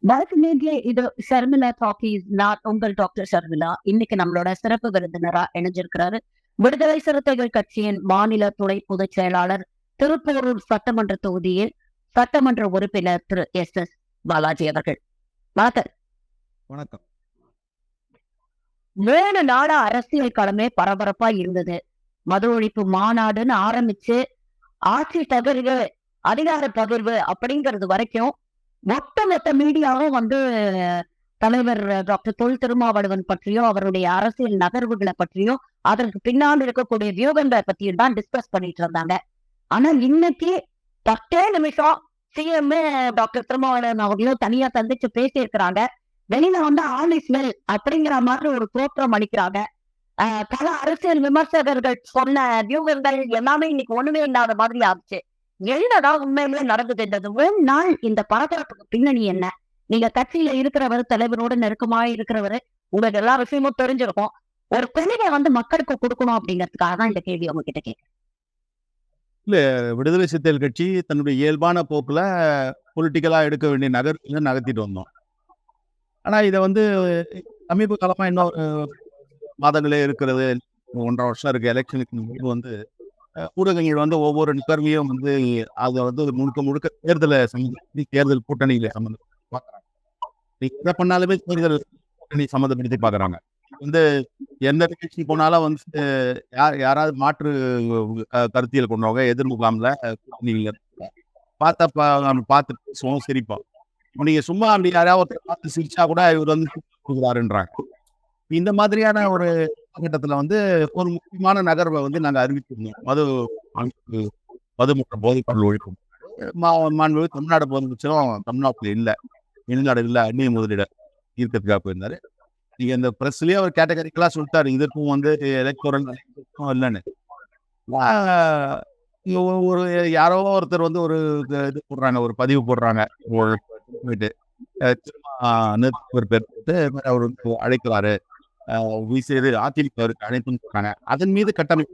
Definitely இது Sharmila talkies. நான் உங்கள் டாக்டர் ஷர்மிளா. இன்னைக்கு நம்மளோட சிறப்பு விருந்தினரா இணைஞ்சிருக்கிறாரு. விடுதலை சிறுத்தைகள் கட்சியின் மாநில துணை பொதுச் செயலாளர், திருப்போரூர் சட்டமன்ற தொகுதியில் சட்டமன்ற உறுப்பினர் திரு எஸ் பாலாஜி அவர்கள். வணக்கம். வணக்கம். 7 நாளா அரசியல் களமே பரபரப்பா இருந்தது. மது ஒழிப்பு மாநாடுன்னு ஆரம்பிச்சு ஆட்சி தகர்வு, அதிகார பகிர்வு அப்படிங்கிறது வரைக்கும் ஒட்டுமொத்த மீடியாவும் தலைவர் டாக்டர் தொல் திருமாவளவன் பற்றியும் அவருடைய அரசியல் நகர்வுகளை பற்றியும் அதற்கு பின்னால் இருக்கக்கூடிய வியூகங்களை பத்தியும் தான் டிஸ்கஸ் பண்ணிட்டு இருந்தாங்க. ஆனா இன்னைக்கு 10 நிமிஷம் சிஎம் டாக்டர் திருமாவளவன் அவர்களும் தனியா சந்திச்சு பேசியிருக்கிறாங்க. வெளியில ஆல் இஸ் வெல் அப்படிங்கிற மாதிரி ஒரு தோற்றம் அளிக்கிறாங்க. பல அரசியல் விமர்சகர்கள் சொன்ன வியூகங்கள் எல்லாமே இன்னைக்கு ஒண்ணுமே இல்லாத மாதிரி ஆச்சு. என்னதான் உண்மையிலே நடந்துகின்றது? ஒரு நாள் இந்த பரபரப்புக்கு பின்னணி என்ன? நீங்க கட்சியில இருக்கிறவர், தலைவரோட நெருக்கமாக இருக்கிறவர், உங்களுக்கு எல்லா விஷயமும் தெரிஞ்சிருக்கும். ஒரு தெளிவை மக்களுக்கு கொடுக்கணும் அப்படிங்கிறதுக்காக தான் இந்த கேள்வி உங்ககிட்ட கேட்கிறேன். இல்ல, விடுதலை சிறுத்தைகள் கட்சி தன்னுடைய இயல்பான போக்குல பொலிட்டிக்கலா எடுக்க வேண்டிய நகர்வுகளை நகர்த்திட்டு வந்தோம். ஆனா இதை சமீப காலமா இன்னும் மாதங்களே இருக்கிறது, 1.5 வருஷம் இருக்கு எலெக்ஷனுக்கு ஊடகங்கள் ஒவ்வொரு நிகழ்வையும் அதை முழுக்க முழுக்க தேர்தல் கூட்டணியில பாக்குறாங்க. எதை பண்ணாலுமே தேர்தல் கூட்டணி சம்மந்தப்படுத்தி பாக்குறாங்க. எந்த நிகழ்ச்சி போனாலும் யாராவது மாற்று கருத்தியல் கொண்டவங்க எதிர்முகாம்ல கூட்டணியில பார்த்து பேசுவோம், சிரிப்போம். நீங்க சும்மா அப்படி யாராவது பார்த்து சிரிச்சா கூட இவர் கொடுக்குறாருன்றாங்க. இந்த மாதிரியான ஒரு காலகட்டத்துல ஒரு முக்கியமான நகர்வை நாங்க அறிவிச்சிருந்தோம். மது மற்றும் போதைப்பொருள் ஒழிக்கும் மாண்பு தமிழ்நாடு முதலமைச்சரும் தமிழ்நாட்டுல இல்ல, வெளிநாடு இல்ல, அந்நிய முதலீடு ஈர்க்கிறதுக்காக போயிருந்தாரு. நீங்க இந்த பிரஸ்லயே அவர் கேட்டகரிக்கலா சொல்லிட்டாரு, இதற்கும் எலக்டோரல் இல்லைன்னு. ஒரு யாரோ ஒருத்தர் ஒரு இது போடுறாங்க, ஒரு பதிவு போடுறாங்க, அவர் அவர் அழைக்கிறாரு, அதிமுக அழைப்புன்னு சொல்றாங்க. அதன் மீது கட்டமைப்பு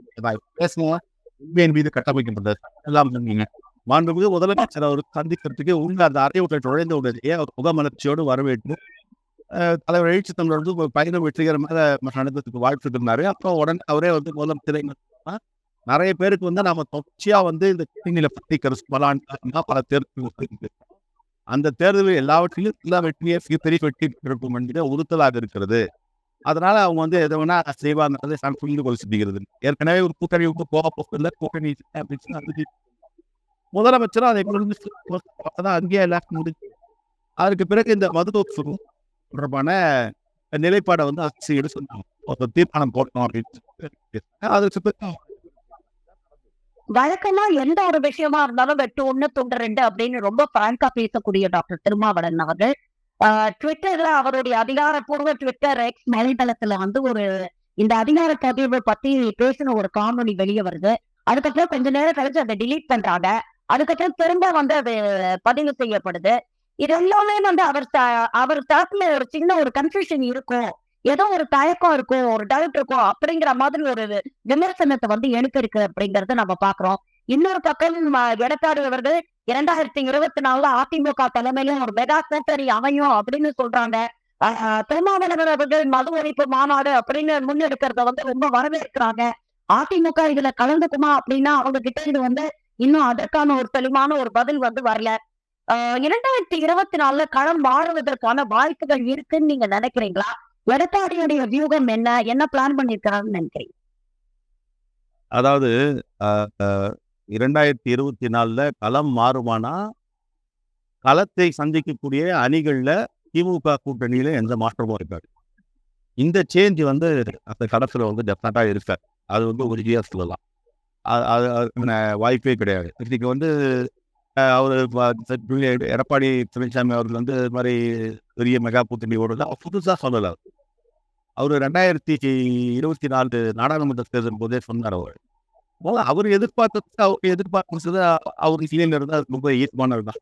மீது கட்டமைக்கப்பட்டது எல்லாம் சொன்னீங்க. மாண்புமிகு முதலமைச்சர் அவர் சந்திக்கிறதுக்கு அந்த அறையுள்ள நுழைந்த உடனே அவர் முகமலர்ச்சியோடு வரவேற்று தலைவர் எழுச்சி தமிழர் பயணம் வெற்றிகரமாக நடந்ததுக்கு வாழ்த்து இருந்தாரு. அப்புறம் உடனே அவரே முதலமைச்சரை நிறைய பேருக்கு நாம தொடர்ச்சியா இந்த கூட்டணியில பற்றி பல தேர்தல், அந்த தேர்தலில் எல்லாவற்றிலும் எல்லா வெற்றியே பெரிய வெற்றி இருக்கும் என்கிற உறுத்தலாக இருக்கிறது. அதனால அவங்க எதை வேணா செய்வாங்க புரிந்து கொள்ள சித்திக்கிறது. ஏற்கனவே ஒரு கூட்டணி போக இல்லை, கூட்டணி முதலமைச்சரும் அதை அங்கேயே எல்லாருக்கும் முடிஞ்சு. அதுக்கு பிறகு இந்த மது தொடர்பான நிலைப்பாடை அரசு எடுத்து தீர்மானம் போட்டோம் அப்படின்னு. வழக்கமா எந்த ஒரு விஷயமா இருந்தாலும் வெட்டு 1 துண்டு 2 அப்படின்னு ரொம்ப பிராங்கா பேசக்கூடிய டாக்டர் திருமாவளவன் அவர்கள் ட்விட்டர்ல அவருடைய அதிகாரப்பூர்வ ட்விட்டர் எக்ஸ் வலைதளத்துல இந்த அதிகார பகிர்வு பத்தி பேசின ஒரு காணொலி வெளியே வருது. அதுக்கப்புறம் கொஞ்ச நேரம் கழிச்சு அதை டிலீட் பண்றாங்க. அதுக்கப்புறம் திரும்ப அது பதிவு செய்யப்படுது. இது எல்லாமே அவர் தரப்புல ஒரு சின்ன ஒரு கன்ஃபியூஷன் இருக்கும், ஏதோ ஒரு தயக்கம் இருக்கும், ஒரு டவுட் இருக்கும் அப்படிங்கிற மாதிரி ஒரு விமர்சனத்தை எழுப்பிருக்கு அப்படிங்கறத நம்ம பாக்குறோம். இன்னொரு பக்கம் எடப்பாடி அவர்கள் 2024 அதிமுக தலைமையில ஒரு மெகா கூட்டணி அமையும் அப்படின்னு சொல்றாங்க. திருமாவளவன் அவர்கள் மது ஒழிப்பு மாநாடு அப்படின்னு முன்னெடுக்கிறத ரொம்ப வரவேற்கிறாங்க. அதிமுக இதுல கலந்துக்குமா அப்படின்னா அவங்க கிட்ட இது இன்னும் அதற்கான ஒரு தெளிவான ஒரு பதில் வரல. 2024 களம் மாறுவதற்கான வாய்ப்புகள் இருக்குன்னு நீங்க நினைக்கிறீங்களா? எடப்பாடியுடைய வியூகம் என்ன பிளான் பண்ணிருக்காங்கன்னு நினைக்கிறீங்க? அதாவது 2024 களம் மாறுமானா, களத்தை சந்திக்கக்கூடிய அணிகள்ல திமுக கூட்டணியில எந்த மாற்றமும் இருக்காது. இந்த சேஞ்ச் அந்த களத்துல டெஃபினட்டா இருக்காது. அது உறுதியா சொல்லலாம். அதுக்கான வாய்ப்பே கிடையாது. இன்னைக்கு அவரு எடப்பாடி பழனிசாமி அவர்கள் இது மாதிரி பெரிய மெகா கூட்டணி ஓடுறது புதுசா சொல்லல. அவரு 2024 நாடாளுமன்ற தேர்தல் போதே சொன்னார். அவர் எதிர்பார்த்தது அவருக்கு கீழே இருந்தா ரொம்ப ஈர்ப்பானது தான்.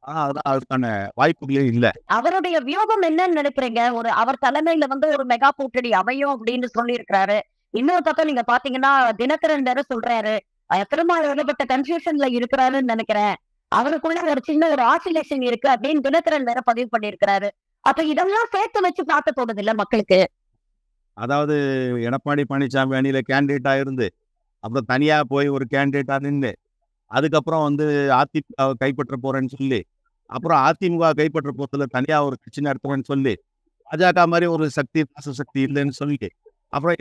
அதுக்கான வாய்ப்புகளே இல்ல. அவருடைய வியூகம் என்னன்னு நினைக்கிறீங்க? அவர் தலைமையில ஒரு மெகா கூட்டணி அமையும் அப்படின்னு சொல்லி இருக்கிறாரு. இன்னொரு பக்கம் நீங்க பாத்தீங்கன்னா தினகரன் வேற சொல்றாரு, திருமாவளவன் கன்ஃபியூஷன்ல இருக்கிறாருன்னு நினைக்கிறேன், அவருக்குள்ள ஒரு சின்ன ஒரு ஆசிலேஷன் இருக்கு அப்படின்னு தினகரன் வேற பதிவு பண்ணியிருக்கிறாரு. அப்ப இதெல்லாம் சேர்த்து வச்சு பார்க்க தோணுது இல்ல மக்களுக்கு. அதாவது எடப்பாடி பழனிசாமி அணியில கேண்டிடேட்டா இருந்து, அப்புறம் தனியா போய் ஒரு கேண்டிடேட்டா நின்னு, அதுக்கப்புறம் வந்து அதிமுகவை கைப்பற்ற போறேன்னு சொல்லி, அப்புறம் அதிமுக கைப்பற்ற போறதுல தனியா ஒரு கட்சி நடத்துறேன்னு சொல்லி, பாஜக மாரி ஒரு சக்தி, ராசசக்தி இல்லைன்னு சொல்லி, அப்புறம்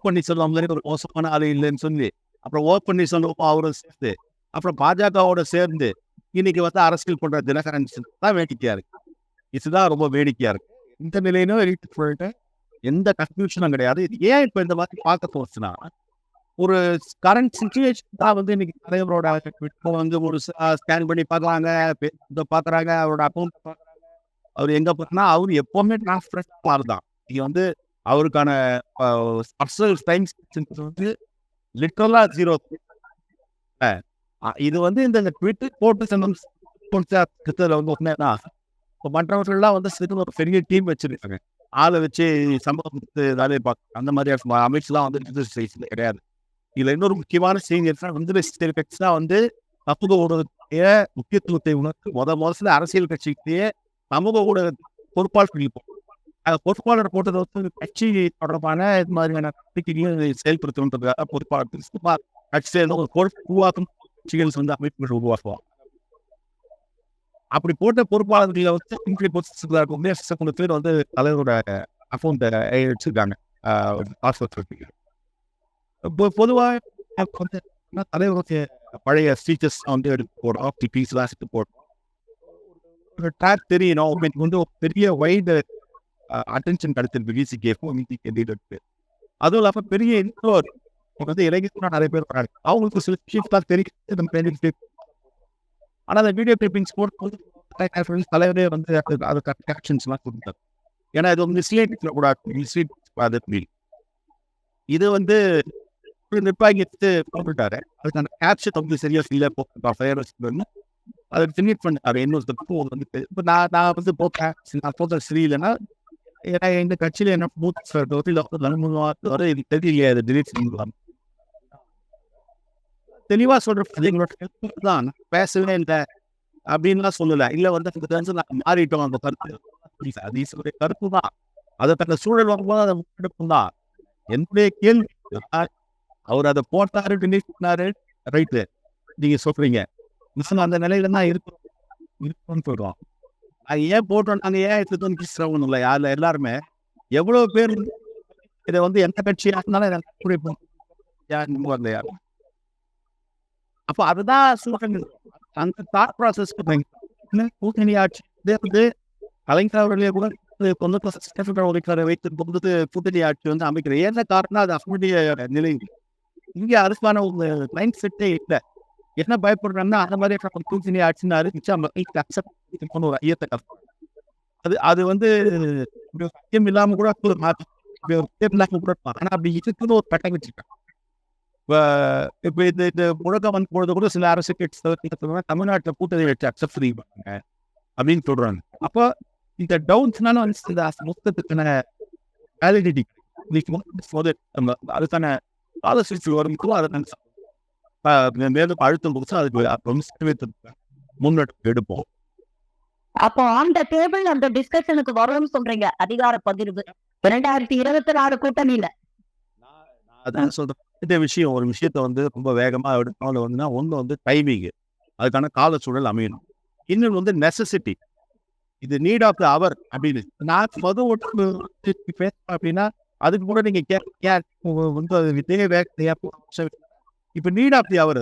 பன்னீர்செல்வம் மாரி ஒரு மோசமான ஆளு இல்லைன்னு சொல்லி, அப்புறம் பன்னீர்செல்வம் அவரும் சேர்த்து, அப்புறம் பாஜகவோட சேர்ந்து, இன்னைக்கு வந்து அரசியல் பண்ற தினகரன் தான் வேடிக்கையா இருக்கு. இதுதான் ரொம்ப வேடிக்கையா இருக்கு. இந்த நிலையிலும் எழுதிட்டு போயிட்டு எந்த கன்ஃபியூஷனும் கிடையாது. இது ஏன் இப்ப இந்த மாதிரி பார்க்க தோணுச்சுன்னா, ஒரு கரண்ட் சிச்சுவேஷன் தான் வந்து இன்னைக்கு தலைவரோட இப்போ வந்து ஒரு ஸ்கேன் பண்ணி பார்க்குறாங்க, இத பார்க்குறாங்க, அவரோட அக்கவுண்ட் பார்க்குறாங்க. அவரு எங்க போனா அவரு எப்பவுமே டிரான்ஸ்பரன்ட் மாறுதான். நீங்க வந்து அவருக்கான அ பர்சனல் டைம் வந்து லிட்டரலா 0. அ இது வந்து இந்த ட்விட்டர் போட்டு வந்து உண்மைன்னா, இப்ப மற்றவர்கள்லாம் வந்து ஒரு பெரிய டீம் வச்சிருக்காங்க. ஆள வச்சு சம்பவம் கொடுத்து வேலைய பார்க்க அந்த மாதிரி அமைச்சர்லாம் வந்து கிடையாது. இதுல இன்னொரு முக்கியமான செய்தி என்னன்னா, தான் வந்து சமூக ஊடகத்துடைய முக்கியத்துவத்தை உணர்ந்து முதல்ல அரசியல் கட்சிக்கிட்டேயே சமூக ஊடக பொறுப்பாளர்கள் பொறுப்பாளர் போட்டது வந்து கட்சி தொடர்பான இது மாதிரியான நடவடிக்கைகளை செயல்படுத்தணுன்றதுக்காக பொறுப்பாளர் கட்சி சேர்ந்த ஒரு பொறுப்பு உருவாக்கும் கட்சிகள் வந்து அமைப்புகள் உருவாக்குவாங்க. அப்படி போட்ட பொறுப்பாளர்களை வந்து பேர் வந்து தலைவரோட அக்கௌண்ட் வச்சிருக்காங்க. பாஸ்வேர்ட் இருக்கு. பொதுவா வந்து தலைவருக்கு பழைய ஸ்பீச்சர்ஸ் வந்து எடுத்து போடுறோம். டிபிஸ்லாம் எடுத்து போடுறோம். ஒரு ட்ராக் தெரியணும். உங்களுக்கு வந்து ஒரு பெரிய வைடு அட்டென்ஷன் கிடைச்சிருக்கு விசிகேக்கும் கேண்டிடேட்க்கு. அதுவும் இல்லாம பெரிய இன்னொரு வந்து இளைஞர்கள் நிறைய பேர் வராங்க. அவங்களுக்கு சில விஷயம்லாம் தெரியும். ஆனா அந்த வீடியோ கிளிப்பிங்ஸ் போட்டு தலைவரே வந்து அதுக்கு கேப்ஷன்ஸ்லாம் கொடுத்தாரு. ஏன்னா இது வந்து மிஸ்லீட் கூடாது. இது வந்து நிர்வாகி எடுத்து போட்டுட்டாரு. அதுக்கான கேப்ஷன் வந்து சரியா இல்ல போட்டு அதை டிலீட் பண்ணாரு. இன்னொருத்தருக்கும் வந்து இப்போ நான் வந்து போட்டேன். நான் போட்ட சரியில்லைன்னா ஏன்னா எங்க கட்சியில என்ன இது தெரியலையே அதை டிலீட் பண்ணிடலாம். தெளிவா சொல்றேன். தான் பேசவே இல்லை அப்படின்லாம் சொல்லல. இல்ல வந்து நான் மாறிட்டோம் அந்த கருத்து. அது கருத்து தான். அதை தன்னை சூழல் வரும்போது அதை முன்னெடுப்பும் தான். என்னுடைய கேள்வி அவர் அதை போட்டாரு, டிலீட் பண்ணாரு, ரைட்டு நீங்க சொல்றீங்க. அந்த நிலையில தான் இருக்கும்னு சொல்றோம். அது ஏன் போட்டோம், நாங்க ஏன் எடுத்துன்னு பேசுறவங்க இல்லை யாருல எல்லாருமே எவ்வளவு பேர் இதை வந்து எந்த கட்சியா இருந்தாலும் யார் அப்ப அதுதான் சொல்றேன். அந்த தாட் ப்ராசஸ் கூட்டணி ஆட்சி வந்து கலைஞர் அவர்களே கூட வைத்து கூட்டணி ஆட்சி வந்து அமைக்கிற என்ன காரணம் அது அவருடைய நிலை. இங்க அதுக்கான ஒரு மைண்ட் செட்டே இல்லை. என்ன பயப்படுறாங்கன்னா அந்த மாதிரி கூட்டணி ஆட்சின்னு அறிவிச்சா ஒரு ஐயத்தை அது அது வந்து சத்தியம் இல்லாம கூட ஆனா அப்படி இருக்குன்னு ஒரு கட்டை வச்சிருக்காங்க. இப்ப இந்த முழக்கம் வந்து பொழுது கூட சில அரசு கட்சி தமிழ்நாட்டுல கூட்டணி வச்சு அக்செப்ட் பண்ணிப்பாங்க அப்படின்னு சொல்றாங்க. அப்போ இந்த டவுன்ஸ்னால வந்து இந்த மொத்தத்துக்கான வேலிடிட்டி அதுக்கான ஆலோசிச்சு வரும்போது அதை மேலும் அழுத்தம் கொடுத்து அதுக்கு முன்னெடுப்பு எடுப்போம். அப்போ அந்த டேபிள் அந்த டிஸ்கஷனுக்கு வரும்னு சொல்றீங்க அதிகார பகிர்வு 2026 கூட்டணியில. அதான் சொல்றேன். இந்த விஷயம் ஒரு விஷயத்த வந்து ரொம்ப வேகமா எடுக்கணும் வந்து ஒண்ணு வந்து டைமிங், அதுக்கான கால சூழல் அமையணும். இன்னொன்று வந்து நெசசிட்டி. இது நீட் ஆஃப் த அவர் அப்படின்னு நான் பேசுறேன் அப்படின்னா அதுக்கு கூட நீங்க இப்ப need of the hour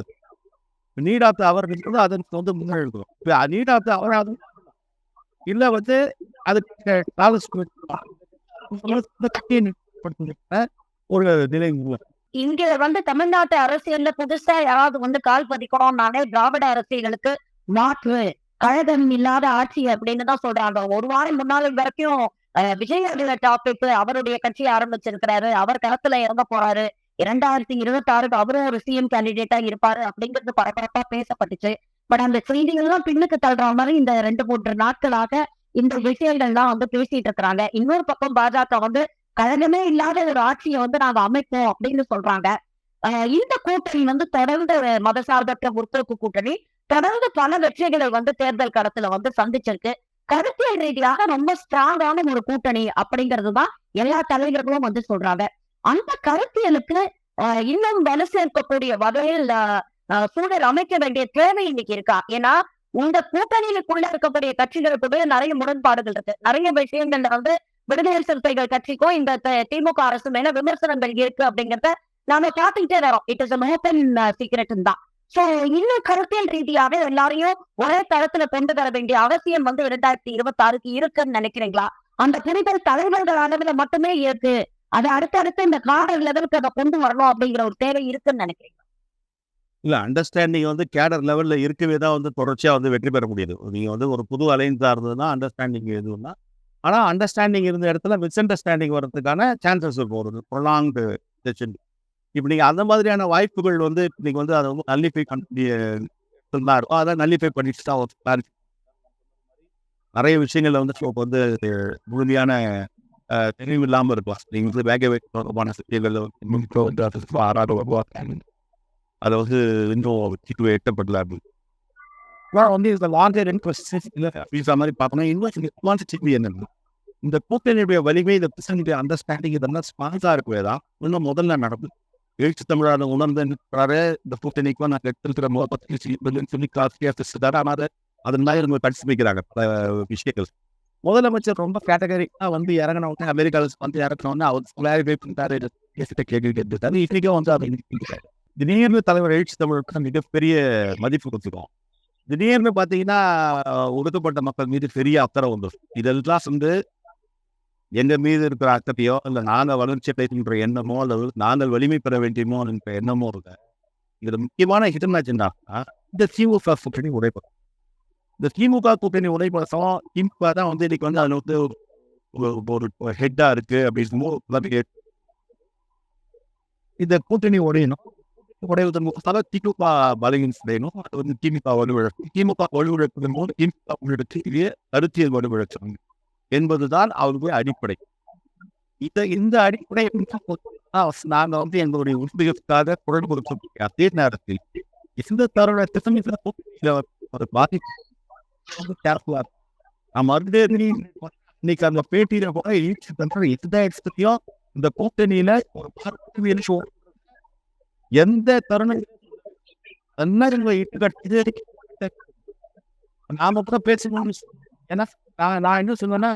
need of the hour அதற்கு வந்து முன்னெடுக்கணும். இப்ப நீட் ஆஃப் த அவர் இல்ல வந்து அதுக்கு ஒரு நிலை. இங்க வந்து தமிழ்நாட்டு அரசியல்ல புதுசா யாராவது வந்து கால் பதிக்கணும்னாலே திராவிட அரசியலுக்கு மாற்று கழகம் இல்லாத ஆட்சி அப்படின்னு தான் சொல்றாங்க. ஒரு வாரம் முன்னாள் வரைக்கும் விஜய் டாபிக் அவருடைய கட்சி ஆரம்பிச்சிருக்கிறாரு, அவர் களத்துல இறங்க போறாரு, 2026 அவரும் ஒரு சிஎம் கேண்டிடேட்டா இருப்பாரு அப்படிங்கிறது பரபரப்பா பேசப்பட்டுச்சு. பட் அந்த செய்திகள்லாம் பின்னுக்கு தள்ளுற மாதிரி இந்த 2-3 நாட்களாக இந்த விஷயங்கள்லாம் வந்து பேசிட்டு இருக்கிறாங்க. இன்னொரு பக்கம் பாஜக வந்து கழகமே இல்லாத ஒரு ஆட்சியை வந்து நாங்க அமைப்போம் அப்படின்னு சொல்றாங்க. இந்த கூட்டணி வந்து தொடர்ந்து மதசார்பற்ற முற்போக்கு கூட்டணி தொடர்ந்து பல வெற்றிகளை வந்து தேர்தல் களத்துல வந்து சந்திச்சிருக்கு. கருத்தியல் ரீதியாக ரொம்ப ஸ்ட்ராங்கான ஒரு கூட்டணி அப்படிங்கிறதுதான் எல்லா தலைவர்களும் வந்து சொல்றாங்க. அந்த கருத்தியலுக்கு இன்னும் வலு சேர்க்கக்கூடிய வகையில் சூழல் அமைக்க வேண்டிய தேவை இன்னைக்கு இருக்கா? ஏன்னா இந்த கூட்டணியிலுக்குள்ள இருக்கக்கூடிய கட்சிகளுக்கு நிறைய முரண்பாடுகள் இருக்கு. நிறைய விஷயங்கள்ல வந்து விடுதலை சிறுத்தைகள் கட்சிக்கும் இந்த திமுக அரசு மேல விமர்சனங்கள் இருக்கு அப்படிங்கறத நாம பார்த்துக்கிட்டே வரோம். இட் இஸ் ஓப்பன் சீக்ரெட் தான். சோ இன்னும் கருத்தியல் ரீதியாக எல்லாரையும் ஒரே தளத்துல கொண்டு வர வேண்டிய அவசியம் வந்து 2026க்கு இருக்குன்னு நினைக்கிறீங்களா? அந்த புரிதல் தலைவர்கள் அளவுல மட்டுமே இருக்கு. அது அடுத்தடுத்து இந்த காடர் லெவலுக்கு அதை கொண்டு வரணும் அப்படிங்கிற ஒரு தேவை இருக்குன்னு நினைக்கிறீங்க? இல்ல அண்டர்ஸ்டாண்டிங் வந்து கேடர் லெவல்ல இருக்கவே தான் வந்து தொடர்ச்சியா வந்து வெற்றி பெற முடியுது. நீங்க வந்து ஒரு புது அலைன்ஸா இருந்ததுன்னா அண்டர்ஸ்டாண்டிங் எதுவும்னா, ஆனா அண்டர்ஸ்டாண்டிங் இருந்த இடத்துல மிஸ் அண்டர்ஸ்டாண்டிங் வர்றதுக்கான சான்சஸ் இருக்கும். ஒரு ப்ரொலாங்டு செஷன். இப்ப நீங்க அந்த மாதிரியான வாய்ப்புகள் வந்து நீங்க வந்து அதை வந்து நல்லிஃபை பண்ணி இருந்தா இருக்கும். அதான் நல்லிஃபை பண்ணிட்டு தான் ஒரு நிறைய விஷயங்கள்ல வந்து இப்போ வந்து முழுமையான தெளிவு இல்லாம இருக்கலாம். நீங்க வந்து வேக வைக்க தொடர்பான விஷயங்கள்ல அதை வந்து இன்னும் தீர்வு எட்டப்படல அப்படின்னு. வந்து இந்த லார்ஜர் இன்ட்ரெஸ்ட் இல்லை அப்படின்ற மாதிரி பார்த்தோம்னா இன்னும் என்னன்னா இந்த கூட்டணியுடைய வலிமை இந்த பிரச்சனையுடைய அண்டர்ஸ்டாண்டிங் இதெல்லாம் ஸ்பான்ஸா இருக்கவே தான் இன்னும் முதல்ல நடக்கும். எழுச்சி தமிழான உணர்ந்து இந்த கூட்டணிக்கும் நாங்கள் எடுத்திருக்கிற முகப்பத்தி சொல்லி காசியாக ஆனால் அதன் மாதிரி நம்ம படிச்சுக்கிறாங்க பல விஷயங்கள். முதலமைச்சர் ரொம்ப கேட்டகரிக்காக வந்து இறங்கினவங்க அமெரிக்காவில் வந்து இறங்கினவங்க அவர் கிளாரிஃபை பண்ணிட்டாரு கேட்டுட்டாரு. இன்றைக்கும் வந்து அதை திடீர்னு தலைவர் எழுச்சி தமிழுக்கு மிகப்பெரிய மதிப்பு கொடுத்துருக்கோம். திடீர்னு பார்த்தீங்கன்னா ஒடுக்கப்பட்ட மக்கள் மீது பெரிய அக்கறை வந்துடும். இதெல்லாம் வந்து எங்க மீது இருக்கிற அக்கறையோ இல்லை நாங்கள் வளர்ச்சி அடைகின்ற எண்ணமோ அல்லது நாங்கள் வலிமை பெற வேண்டியமோ என்ற எண்ணமோ இருக்கு. இதுல முக்கியமான ஹிடன் அஜெண்டா இந்த திமுக கூட்டணி உடைப்படும். இந்த திமுக கூட்டணி உடைப்படும் திமுக தான் வந்து இன்னைக்கு வந்து அதுல வந்து ஒரு ஹெட்டா இருக்கு அப்படின்னு இந்த கூட்டணி உடையணும். உடைவதற்கு திமுக பலகீனம் அது வந்து திமுக வலுவிழக்கும். திமுக வலுவிழப்பதன் போது திமுக உள்ளிடத்திலேயே கருத்தியல் வலுவிழக்கும் என்பதுதான் அவர்களுடைய அடிப்படை. இந்த அடிப்படை நாங்கள் வந்து எங்களுடைய உண்மைகளுக்காக குரல் கொடுக்க அதே நேரத்தில் எந்த தருணத்திலும் ஒரு பாதிப்பு இன்னைக்கு அந்த பேட்டியில கூட எந்த இடத்துலையும் இந்த கூட்டணியில ஒரு எந்த தருணம் நாம கூட பேசணும். ஏன்னா நான் என்ன சொன்னேன்னா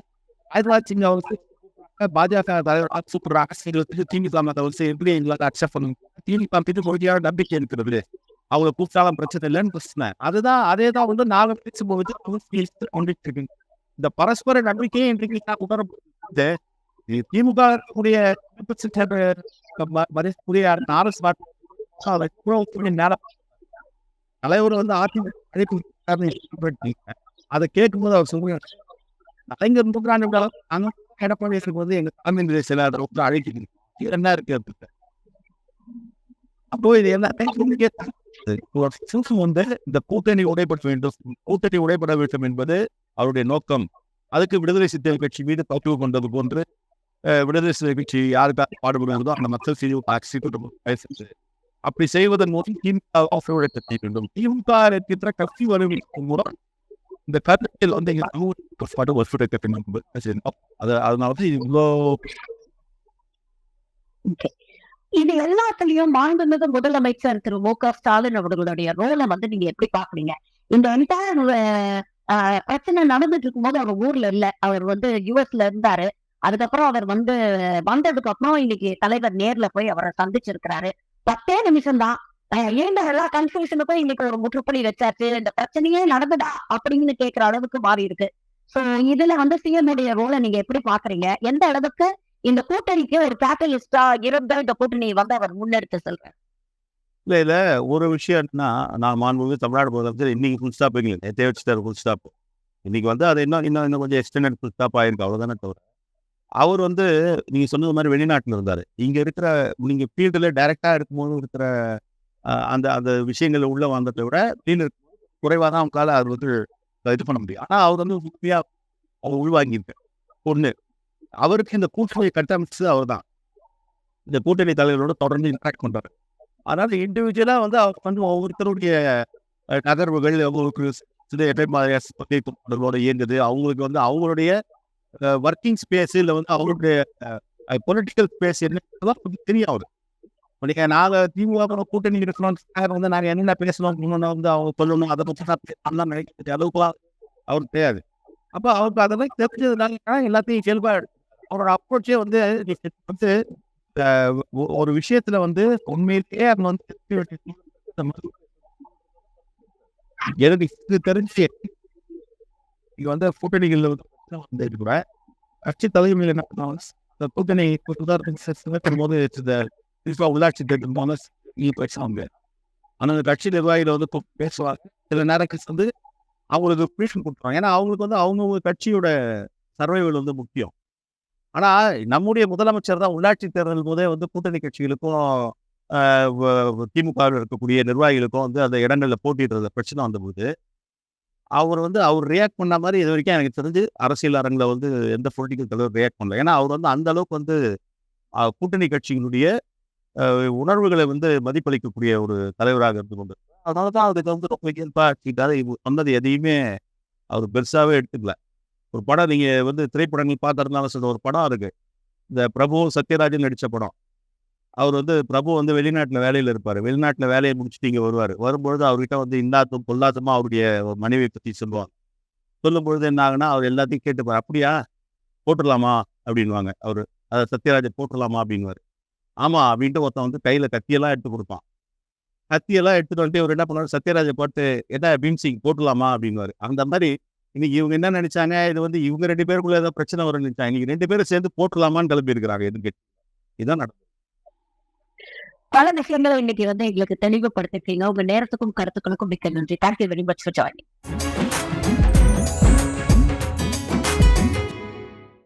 1900 அவருக்கு பாஜக தலைவர் சூப்பர் திமுக எப்படி எங்களால் அக்செப்ட் பண்ணுங்க திமுக மீது கொள்கையான நம்பிக்கை இருக்கிறது. அவங்க கூப்பிட்டாலும் பிரச்சனை இல்லைன்னு பிரச்சனை. அதே தான் வந்து நாங்கள் பேசும்போது கொண்டுட்டு இருக்கு. இந்த பரஸ்பர நம்பிக்கையை இன்றைக்கு உணரப்படுது. திமுக தலைவர் வந்து அதிமுக அதை கேட்கும்போது அவர் சொல்றாரு எடப்பாடிக்கு வந்து எங்க தமிழ் சில அழைக்கிறது என்ன இருக்கு அப்படின்னு. அப்போ இது என்ன வந்து இந்த கூட்டணி உடைபட வேண்டும், கூட்டணி உடைபட வேண்டும் என்பது அவருடைய நோக்கம். அதுக்கு விடுதலை சிறுத்தைகள் கட்சி மீது பக்குவ கொண்டது போன்று விடுதலை சிறுத்தைகள் கட்சி யாருக்காக பாடுபடுகிறதோ அந்த மக்கள் செய்து அப்படி செய்வதன் மூலம் திமுக திமுக இருக்கின்ற கட்சி வலுவின் மூலம் இந்த கருத்தில் வந்து அதனால இவ்வளோ இது எல்லாத்துலயும் மாண்புமிகு முதலமைச்சர் திரு மு.க. ஸ்டாலின் அவர்களுடைய ரோலை வந்து நீங்க எப்படி பாக்குறீங்க? இந்த என்டையர் பிரச்சனை நடந்துட்டு இருக்கும்போது அவர் ஊர்ல இல்ல, அவர் வந்து யுஎஸ்ல இருந்தாரு. அதுக்கப்புறம் அவர் வந்து வந்ததுக்கு அப்புறம் இன்னைக்கு தலைவர் நேர்ல போய் அவரை சந்திச்சிருக்கிறாரு. 10 நிமிஷம் தான் ஏண்ட எல்லா கன்ஃபியூஷனுக்கும் இன்னைக்கு ஒரு முற்றுப்புள்ளி வச்சாச்சு, இந்த பிரச்சனையே நடந்துடா அப்படின்னு கேட்கிற அளவுக்கு மாறி இருக்கு. சோ இதுல வந்து சிஎம் உடைய ரோலை நீங்க எப்படி பாக்குறீங்க? எந்த அளவுக்கு இந்த கூட்டணிக்கு ஒரு கேட்டலிஸ்டா இருந்த இந்த கூட்டணியை வந்து அவர் முன்னெடுத்து செல்றார்? இல்ல ஒரு விஷயம்னா நான் மாண்புமிகு தமிழ்நாடு முதலமைச்சர் இன்னைக்கு ஃபுல் ஸ்டாப் இல்லை, நேற்றே வச்சுட்டாரு ஃபுல் ஸ்டாப். இன்னைக்கு வந்து அது இன்னும் கொஞ்சம் எக்ஸ்டெண்டட் ஃபுல் ஸ்டாப் ஆயிருக்கு அவ்வளவுதானே தவிர. அவர் வந்து நீங்க சொன்னது மாதிரி வெளிநாட்டில் இருந்தாரு. இங்க இருக்கிற நீங்க ஃபீல்டுல டைரக்டா இருக்கும்போது இருக்கிற அந்த அந்த விஷயங்களை உள்ள வந்ததை விட ஃபீல்டு குறைவாக தான் அவங்களால அது வந்து இது பண்ண முடியும். ஆனா அவர் வந்து உண்மையா அவர் உள்வாங்கியிருக்காரு. ஒண்ணு அவருக்கு இந்த கூட்டணியை கட்டமைச்சது அவர் தான். இந்த கூட்டணி தலைவரோட தொடர்ந்து இன்ட்ராக்ட் பண்றாரு. அதனால இண்டிவிஜுவலா வந்து அவர் வந்து ஒவ்வொருத்தருடைய நகர்வுகள் அவங்களுக்கு சில எஃப்எம் இயங்குது. அவங்களுக்கு வந்து அவங்களுடைய ஒர்க்கிங் ஸ்பேஸ் இல்ல வந்து அவங்களுடைய பொலிட்டிக்கல் ஸ்பேஸ் என்னன்றதுலாம் கொஞ்சம் தெரியும் அவருக்கு. இப்ப நீங்க நாங்க திமுக கூட்டணி இருக்கணும்னு வந்து நாங்க என்னென்ன பேசணும் வந்து அவங்க சொல்லணும். அதை பத்தி நான் பேசணும்லாம் நினைக்கிற அளவுக்குலாம் அவருக்கு தெரியாது. அப்ப அவருக்கு அதெல்லாம் தெரிஞ்சதுனால எல்லாத்தையும் இயல்பா அவரோட அப்ரோச்சே வந்து வந்து ஒரு விஷயத்துல வந்து உண்மையிலேயே அவங்க வந்து எனக்கு இது தெரிஞ்சு இங்க வந்து கூட்டணிகள்ல வந்து பிரச்சனை வந்து கூட கட்சி தலைமையில் என்ன பண்ணுவாங்க, இந்த கூட்டணி உதாரணத்துக்கு போது குறிப்பா உள்ளாட்சி தேர்தல் போது பேசுவாங்க. ஆனா அந்த கட்சி நிர்வாகிகள் வந்து பேசுவாங்க. சில நேரங்கள் வந்து அவங்களுக்கு ப்ரீஷன் கொடுத்துருவாங்க. ஏன்னா அவங்களுக்கு வந்து அவங்கவுங்க கட்சியோட சர்வைவல் வந்து முக்கியம். ஆனா நம்முடைய முதலமைச்சர் தான் உள்ளாட்சி தேர்தல் போதே வந்து கூட்டணி கட்சிகளுக்கும் திமுகவில் இருக்கக்கூடிய நிர்வாகிகளுக்கும் வந்து அந்த இடங்கள்ல போட்டியிடுற பிரச்சனை வந்தபோது அவர் வந்து அவர் ரியாக்ட் பண்ண மாதிரி இது வரைக்கும் எனக்கு தெரிஞ்சு அரசியல் அரங்குல வந்து எந்த பொலிட்டிக்கல் தலைவர் ரியாக்ட் பண்ணல. ஏன்னா அவர் வந்து அந்த அளவுக்கு வந்து கூட்டணி கட்சியினுடைய உணர்வுகளை வந்து மதிப்பளிக்கக்கூடிய ஒரு தலைவராக இருந்து கொண்டு அதனாலதான் அதுக்கு வந்து ரொம்ப இயல்பா ஆக்கிட்டாரு. இவர் சொன்னது எதையுமே அவர் பெருசாவே எடுத்துக்கல. ஒரு படம் நீங்க வந்து திரைப்படங்கள் பார்த்திருந்தாலும் சொல்ற ஒரு படம் இருக்கு. இந்த பிரபு சத்யராஜன் நடிச்ச படம். அவர் வந்து பிரபு வந்து வெளிநாட்டுல வேலையில இருப்பாரு. வெளிநாட்டுல வேலையை முடிச்சுட்டு இங்க வருவாரு. வரும்பொழுது அவர்கிட்ட வந்து இன்னாத்தும் பொல்லாத்தமா அவருடைய மனைவியை பத்தி சொல்லுவாங்க. சொல்லும்பொழுது என்ன ஆகுனா அவர் எல்லாத்தையும் கேட்டுப்பாரு. அப்படியா போட்டுடலாமா அப்படின்வாங்க. அவரு சத்யராஜன் போட்டுடலாமா அப்படின்வாரு. ஆமா அப்படின்ட்டு ஒருத்தன் வந்து கையில கத்தியெல்லாம் எடுத்து கொடுப்பான். கத்தியெல்லாம் எடுத்துட்டு வந்துட்டு இவர் என்ன பண்ணுவாரு, சத்யராஜை போட்டு என்ன பீம்சிங் போட்டுடலாமா அப்படின்வாரு. அந்த மாதிரி இன்னைக்கு இவங்க என்ன நினைச்சாங்க, இது வந்து இவங்க 2 பேருக்குள்ள ஏதோ பிரச்சனை வரும்னு நினைச்சாங்க. இன்னைக்கு 2 பேரும் சேர்ந்து போட்டுடலாமான்னு கிளம்பி இருக்கிறாங்க. எதுக்கு இதான் நடக்கும். பல விஷயங்களை இன்னைக்கு வந்து எங்களுக்கு தெளிவுபடுத்திருக்கீங்க. உங்க நேரத்துக்கும் கருத்துக்களுக்கும் மிக்க நன்றி. Thank you very much for joining.